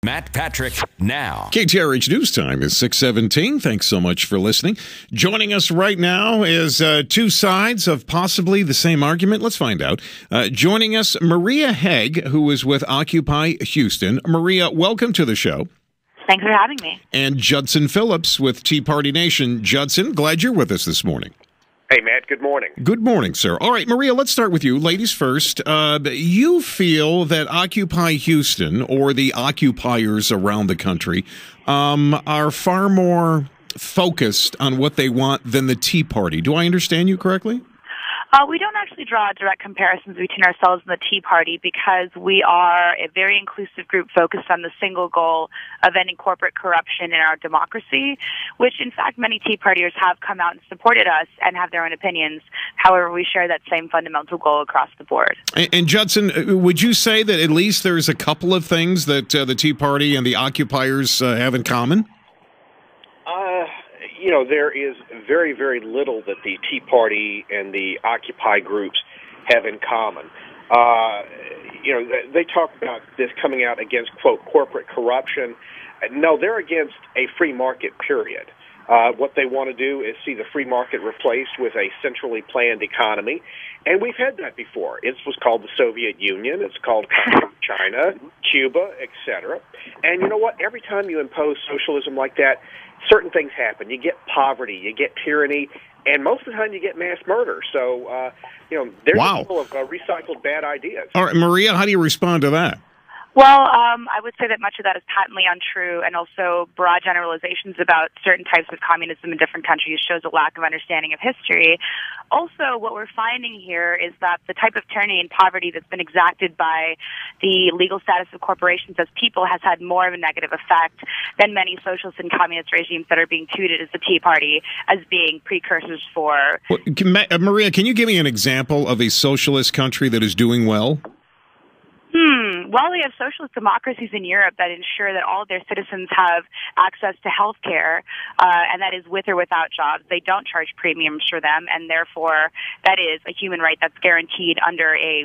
Matt Patrick now. KTRH News Time is 6:17. Thanks so much for listening. Joining us right now is two sides of possibly the same argument. Let's find out. Joining us, Maria Haig, who is with Occupy Houston. Maria, welcome to the show. Thanks for having me. And Judson Phillips with Tea Party Nation. Judson, glad you're with us this morning. Hey, Matt, good morning. Good morning, sir. All right, Maria, let's start with you. Ladies first. You feel that Occupy Houston, or the occupiers around the country, are far more focused on what they want than the Tea Party. Do I understand you correctly? We don't actually draw direct comparisons between ourselves and the Tea Party because we are a very inclusive group focused on the single goal of ending corporate corruption in our democracy, which in fact many Tea Partiers have come out and supported us and have their own opinions. However, we share that same fundamental goal across the board. And Judson, would you say that at least there's a couple of things that the Tea Party and the occupiers have in common? There is very, very little that the Tea Party and the Occupy groups have in common. They talk about this coming out against, quote, corporate corruption. No, they're against a free market, period. What they want to do is see the free market replaced with a centrally planned economy. And we've had that before. It was called the Soviet Union. It's called China, Cuba, etc. And you know what? Every time you impose socialism like that, certain things happen. You get poverty, you get tyranny, and most of the time you get mass murder. So, there's a couple of recycled bad ideas. All right, Maria, how do you respond to that? Well, I would say that much of that is patently untrue, and also broad generalizations about certain types of communism in different countries shows a lack of understanding of history. Also, what we're finding here is that the type of tyranny and poverty that's been exacted by the legal status of corporations as people has had more of a negative effect than many socialist and communist regimes that are being touted as the Tea Party as being precursors for. Well, Maria, can you give me an example of a socialist country that is doing well? Well, we have socialist democracies in Europe that ensure that all of their citizens have access to health care, and that is with or without jobs. They don't charge premiums for them, and therefore that is a human right that's guaranteed under a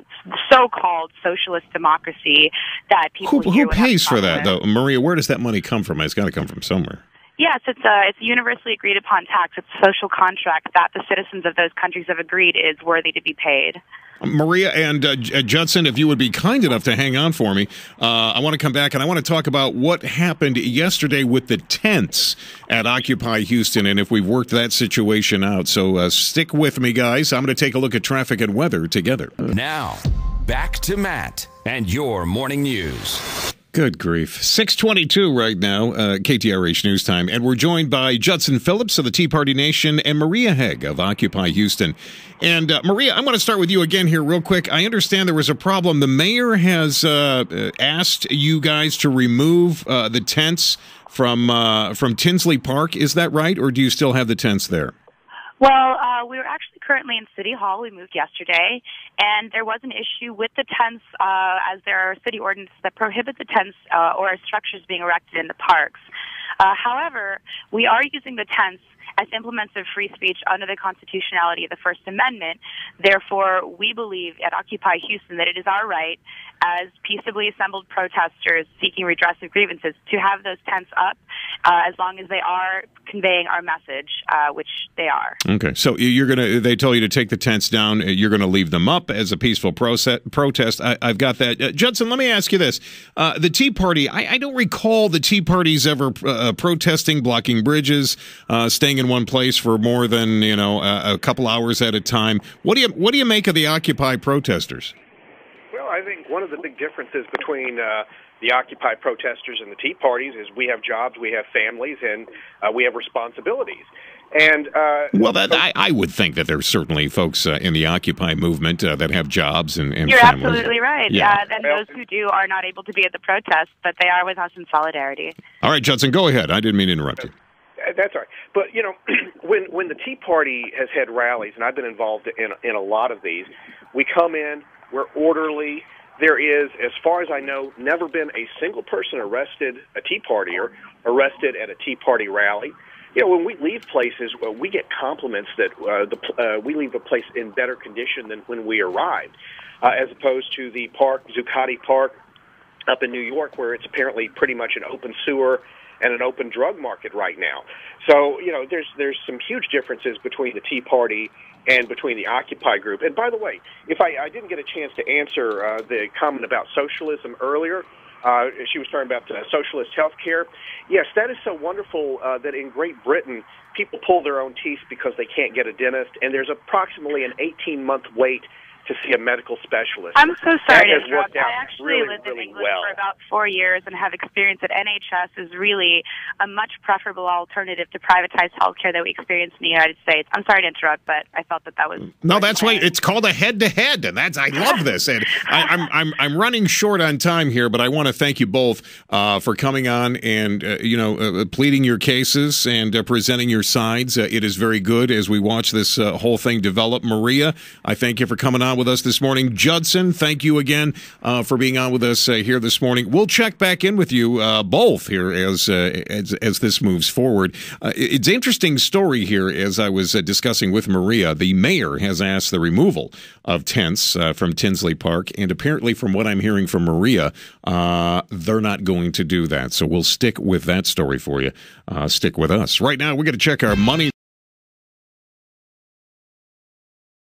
so-called socialist democracy that people Who pays for that, though? Maria, where does that money come from? It's got to come from somewhere. Yes, it's a universally agreed upon tax. It's a social contract that the citizens of those countries have agreed is worthy to be paid. Maria and Judson, if you would be kind enough to hang on for me, I want to come back and I want to talk about what happened yesterday with the tents at Occupy Houston and if we've worked that situation out. So stick with me, guys. I'm going to take a look at traffic and weather together. Now, back to Matt and your morning news. Good grief. 6:22 right now, KTRH News Time. And we're joined by Judson Phillips of the Tea Party Nation and Maria Haig of Occupy Houston. And Maria, I'm going to start with you again here real quick. I understand there was a problem. The mayor has asked you guys to remove the tents from Tinsley Park. Is that right? Or do you still have the tents there? Well, we were actually currently in City Hall. We moved yesterday, and there was an issue with the tents, as there are city ordinances that prohibit the tents or structures being erected in the parks. However, we are using the tents as implements of free speech under the constitutionality of the First Amendment. Therefore, we believe at Occupy Houston that it is our right as peaceably assembled protesters seeking redress of grievances to have those tents up as long as they are conveying our message, which they are. Okay, so they told you to take the tents down. You're going to leave them up as a peaceful protest. I've got that. Judson, let me ask you this. The Tea Party, I don't recall the Tea Parties ever protesting, blocking bridges, staying in one place for more than, a couple hours at a time. What do you make of the Occupy protesters? Well, I think one of the big differences between the Occupy protesters and the Tea Parties is we have jobs, we have families, and we have responsibilities. And I would think that there's certainly folks in the Occupy movement that have jobs and You're families. Absolutely right. Yeah. And those who do are not able to be at the protest, but they are with us in solidarity. All right, Judson, go ahead. I didn't mean to interrupt you. That's all right. But, when the Tea Party has had rallies, and I've been involved in a lot of these, we come in, we're orderly. There is, as far as I know, never been a single person arrested, a Tea Partier, arrested at a Tea Party rally. When we leave places, we get compliments that we leave a place in better condition than when we arrived, as opposed to the park, Zuccotti Park, up in New York, where it's apparently pretty much an open sewer and an open drug market right now. So, there's some huge differences between the Tea Party and between the Occupy group. And by the way, if I didn't get a chance to answer the comment about socialism earlier, she was talking about socialist health care. Yes, that is so wonderful that in Great Britain, people pull their own teeth because they can't get a dentist, and there's approximately an 18-month wait to see a medical specialist. I'm so sorry to interrupt. I actually lived in England for about 4 years and have experienced that NHS is really a much preferable alternative to privatized healthcare that we experience in the United States. I'm sorry to interrupt, but I felt that was... No, that's why it's called a head-to-head, and I love this. And I'm running short on time here, but I want to thank you both for coming on and, pleading your cases and presenting your sides. It is very good as we watch this whole thing develop. Maria, I thank you for coming on with us this morning. Judson, thank you again for being on with us here this morning. We'll check back in with you both here as this moves forward. It's an interesting story here. As I was discussing with Maria, the mayor has asked the removal of tents from Tinsley Park, and apparently from what I'm hearing from Maria, they're not going to do that. So we'll stick with that story for you. Stick with us. Right now, we're going to check our money.